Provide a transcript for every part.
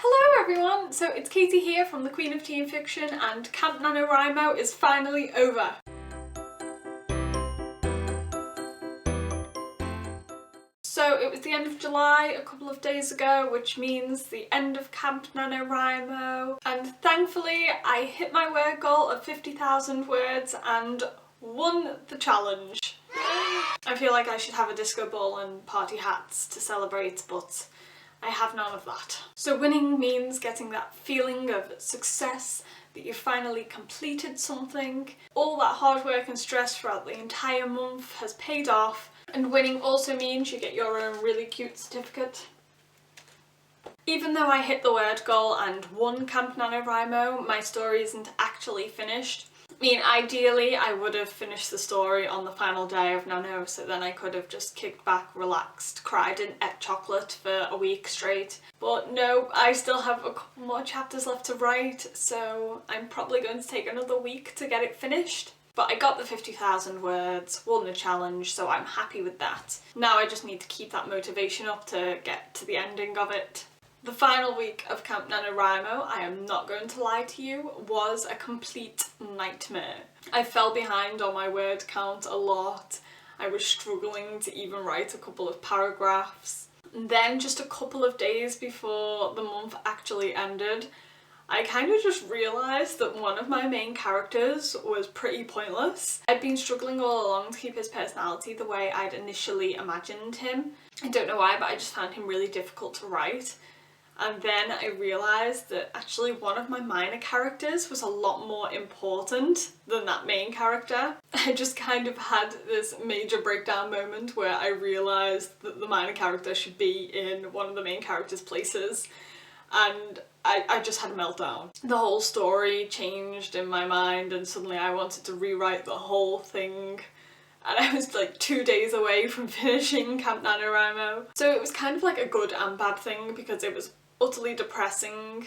Hello everyone! So it's Katie here from the Queen of Teen Fiction, and Camp NaNoWriMo is finally over. So it was the end of July a couple of days ago, which means the end of Camp NaNoWriMo, and thankfully I hit my word goal of 50,000 words and won the challenge. I feel like I should have a disco ball and party hats to celebrate, but I have none of that. So winning means getting that feeling of success, that you finally completed something. All that hard work and stress throughout the entire month has paid off, and winning also means you get your own really cute certificate. Even though I hit the word goal and won Camp NaNoWriMo, my story isn't actually finished. I mean, ideally I would have finished the story on the final day of Nano, so then I could have just kicked back, relaxed, cried and ate chocolate for a week straight. But no, I still have a couple more chapters left to write, so I'm probably going to take another week to get it finished. But I got the 50,000 words, won the challenge, so I'm happy with that. Now I just need to keep that motivation up to get to the ending of it. The final week of Camp NaNoWriMo, I am not going to lie to you, was a complete nightmare. I fell behind on my word count a lot. I was struggling to even write a couple of paragraphs. And then just a couple of days before the month actually ended, I kind of just realised that one of my main characters was pretty pointless. I'd been struggling all along to keep his personality the way I'd initially imagined him. I don't know why, but I just found him really difficult to write. And then I realised that actually one of my minor characters was a lot more important than that main character. I just kind of had this major breakdown moment where I realised that the minor character should be in one of the main character's places, and I just had a meltdown. The whole story changed in my mind and suddenly I wanted to rewrite the whole thing. And I was like 2 days away from finishing Camp NaNoWriMo. So it was kind of like a good and bad thing, because it was utterly depressing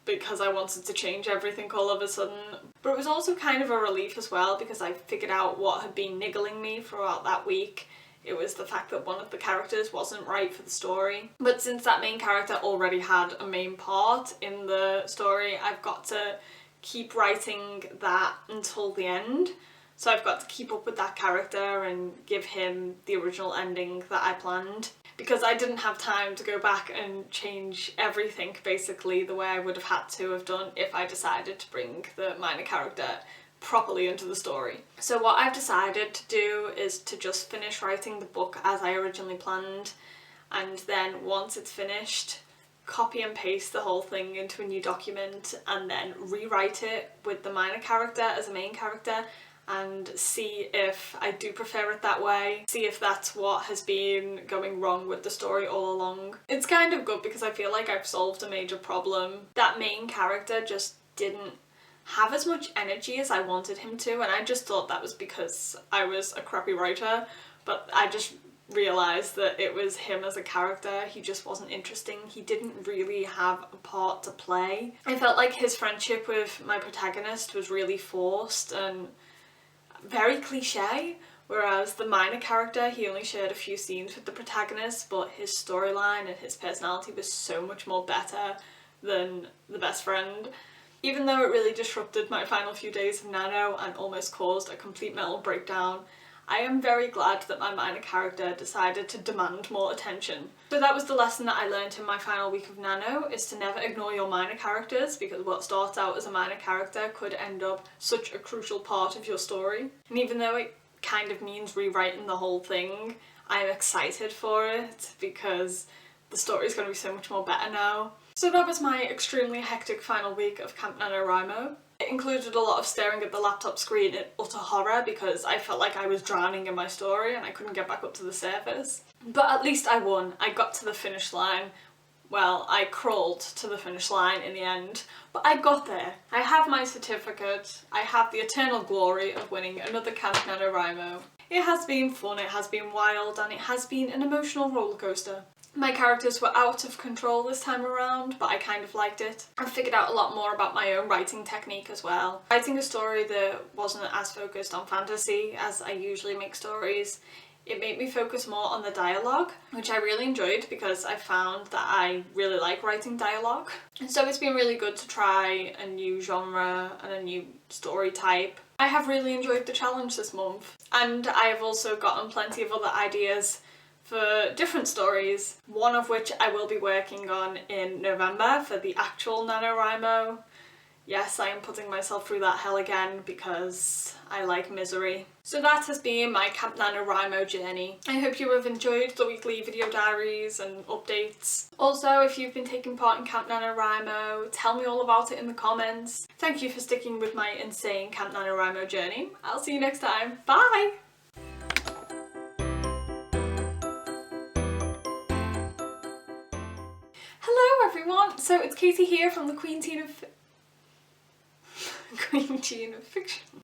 because I wanted to change everything all of a sudden. But it was also kind of a relief as well, because I figured out what had been niggling me throughout that week. It was the fact that one of the characters wasn't right for the story. But since that main character already had a main part in the story, I've got to keep writing that until the end. So I've got to keep up with that character and give him the original ending that I planned, because I didn't have time to go back and change everything basically the way I would have had to have done if I decided to bring the minor character properly into the story. So what I've decided to do is to just finish writing the book as I originally planned, and then once it's finished, copy and paste the whole thing into a new document and then rewrite it with the minor character as a main character, and see if I do prefer it that way, see if that's what has been going wrong with the story all along. It's kind of good because I feel like I've solved a major problem. That main character just didn't have as much energy as I wanted him to, and I just thought that was because I was a crappy writer, but I just realised that it was him as a character. He just wasn't interesting. He didn't really have a part to play. I felt like his friendship with my protagonist was really forced and very cliche, whereas the minor character, he only shared a few scenes with the protagonist, but his storyline and his personality was so much more better than the best friend. Even though it really disrupted my final few days of Nano and almost caused a complete mental breakdown, I am very glad that my minor character decided to demand more attention. So that was the lesson that I learned in my final week of Nano, is to never ignore your minor characters, because what starts out as a minor character could end up such a crucial part of your story. And even though it kind of means rewriting the whole thing, I'm excited for it because the story is going to be so much more better now. So that was my extremely hectic final week of Camp NaNoWriMo. It included a lot of staring at the laptop screen in utter horror because I felt like I was drowning in my story and I couldn't get back up to the surface. But at least I won. I got to the finish line. Well, I crawled to the finish line in the end, but I got there. I have my certificate. I have the eternal glory of winning another Camp NaNoWriMo. It has been fun, it has been wild, and it has been an emotional rollercoaster. My characters were out of control this time around, but I kind of liked it. I figured out a lot more about my own writing technique as well. Writing a story that wasn't as focused on fantasy as I usually make stories, it made me focus more on the dialogue, which I really enjoyed because I found that I really like writing dialogue. And so it's been really good to try a new genre and a new story type. I have really enjoyed the challenge this month, and I have also gotten plenty of other ideas for different stories, one of which I will be working on in November for the actual NaNoWriMo. Yes, I am putting myself through that hell again because I like misery. So that has been my Camp NaNoWriMo journey. I hope you have enjoyed the weekly video diaries and updates. Also, if you've been taking part in Camp NaNoWriMo, tell me all about it in the comments. Thank you for sticking with my insane Camp NaNoWriMo journey. I'll see you next time. Bye! Hello everyone! So it's Katie here from the Queen Teen of Fiction.